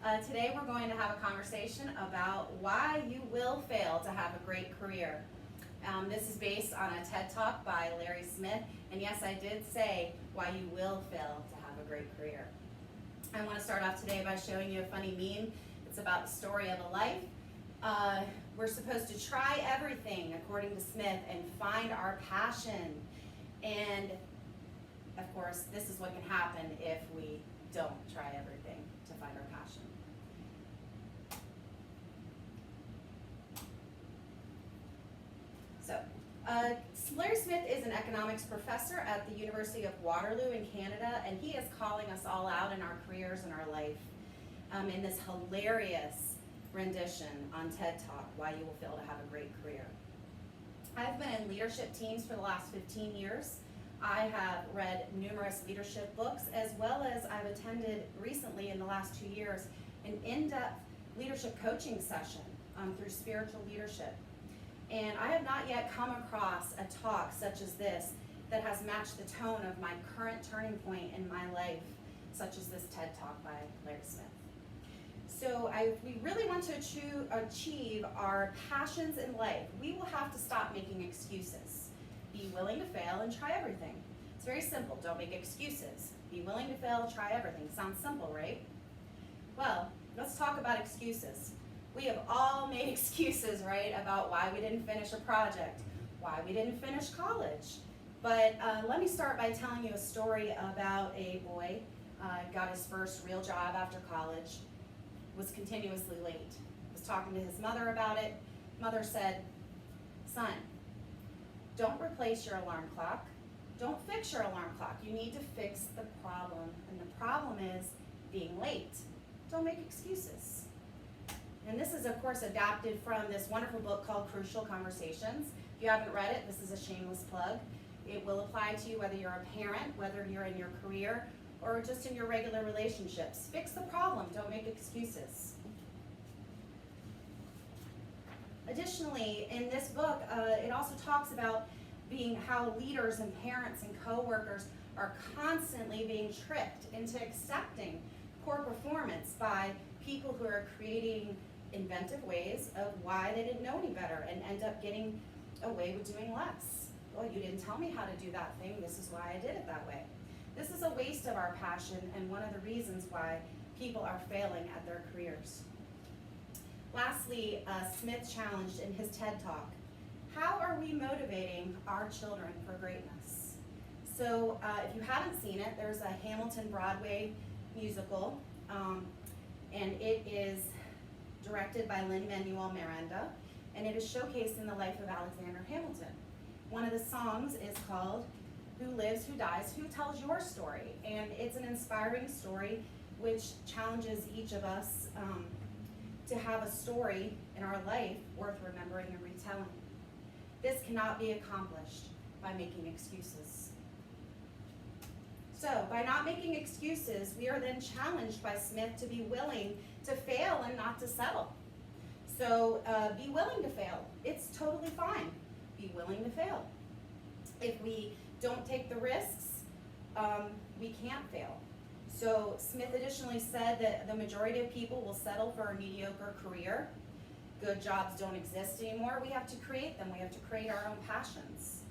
Today we're going to have a conversation about why you will fail to have a great career. This is based on a TED Talk by Larry Smith, and yes, I did say why you will fail to have a great career. I want to start off today by showing you a funny meme. It's about the story of a life. We're supposed to try everything, according to Smith, and find our passion. And of course, this is what can happen if we don't try everything to find our passion. So, Larry Smith is an economics professor at the University of Waterloo in Canada, and he is calling us all out in our careers and our life in this hilarious rendition on TED Talk, Why You Will Fail to Have a Great Career. I've been in leadership teams for the last 15 years. I have read numerous leadership books, as well as I've attended recently in the last 2 years an in-depth leadership coaching session through spiritual leadership. And I have not yet come across a talk such as this that has matched the tone of my current turning point in my life, such as this TED Talk by Larry Smith. So if we really want to achieve our passions in life, we will have to stop making excuses. Be willing to fail and try everything. It's very simple. Don't make excuses. Be willing to fail, try everything. Sounds simple, right? Well, let's talk about excuses. We have all made excuses, right, about why we didn't finish a project, why we didn't finish college. But let me start by telling you a story about a boy got his first real job after college, was continuously late. Was talking to his mother about it. Mother said, "Son, don't replace your alarm clock. Don't fix your alarm clock. You need to fix the problem. And the problem is being late. Don't make excuses." And this is, of course, adapted from this wonderful book called Crucial Conversations. If you haven't read it, this is a shameless plug. It will apply to you whether you're a parent, whether you're in your career, or just in your regular relationships. Fix the problem. Don't make excuses. Additionally, in this book, it also talks about how leaders and parents and coworkers are constantly being tricked into accepting poor performance by people who are creating inventive ways of why they didn't know any better and end up getting away with doing less. Well, you didn't tell me how to do that thing. This is why I did it that way. This is a waste of our passion and one of the reasons why people are failing at their careers. Lastly, Smith challenged in his TED Talk, how are we motivating our children for greatness? So if you haven't seen it, there's a Hamilton Broadway musical, and it is directed by Lin-Manuel Miranda, and it is showcased in the life of Alexander Hamilton. One of the songs is called Who Lives, Who Dies, Who Tells Your Story? And it's an inspiring story which challenges each of us to have a story in our life worth remembering and retelling. This cannot be accomplished by making excuses. So, by not making excuses, we are then challenged by Smith to be willing to fail and not to settle. So, be willing to fail. It's totally fine. Be willing to fail. If we don't take the risks, we can't fail. So, Smith additionally said that the majority of people will settle for a mediocre career. Good jobs don't exist anymore. We have to create them. We have to create our own passions.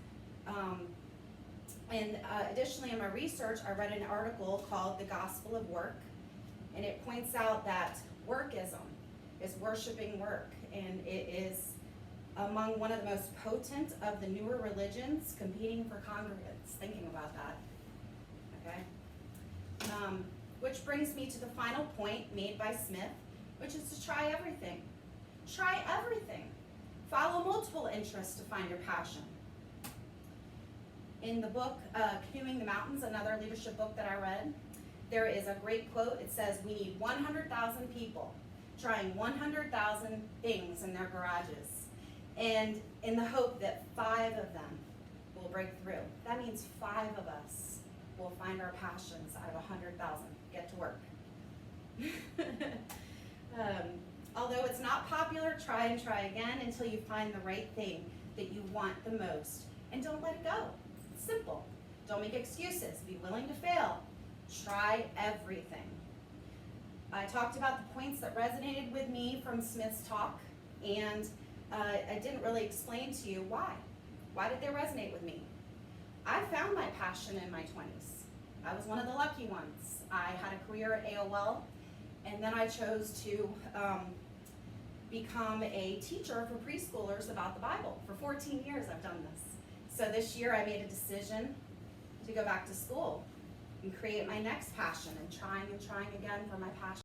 Additionally, in my research, I read an article called The Gospel of Work, and it points out that workism is worshiping work, and it is among one of the most potent of the newer religions competing for congregants. Thinking about that, okay? Which brings me to the final point made by Smith, which is to try everything. Try everything. Follow multiple interests to find your passion. In the book, Canoeing the Mountains, another leadership book that I read, there is a great quote. It says, we need 100,000 people trying 100,000 things in their garages, and in the hope that 5 of them will break through. That means 5 of us will find our passions out of 100,000. Get to work. Although it's not popular, try and try again until you find the right thing that you want the most, and don't let it go. It's simple. Don't make excuses. Be willing to fail. Try everything. I talked about the points that resonated with me from Smith's talk, and I didn't really explain to you why. Why did they resonate with me? I found my passion in my 20s. I was one of the lucky ones. I had a career at AOL, and then I chose to become a teacher for preschoolers about the Bible. For 14 years I've done this. So this year I made a decision to go back to school and create my next passion, and trying again for my passion.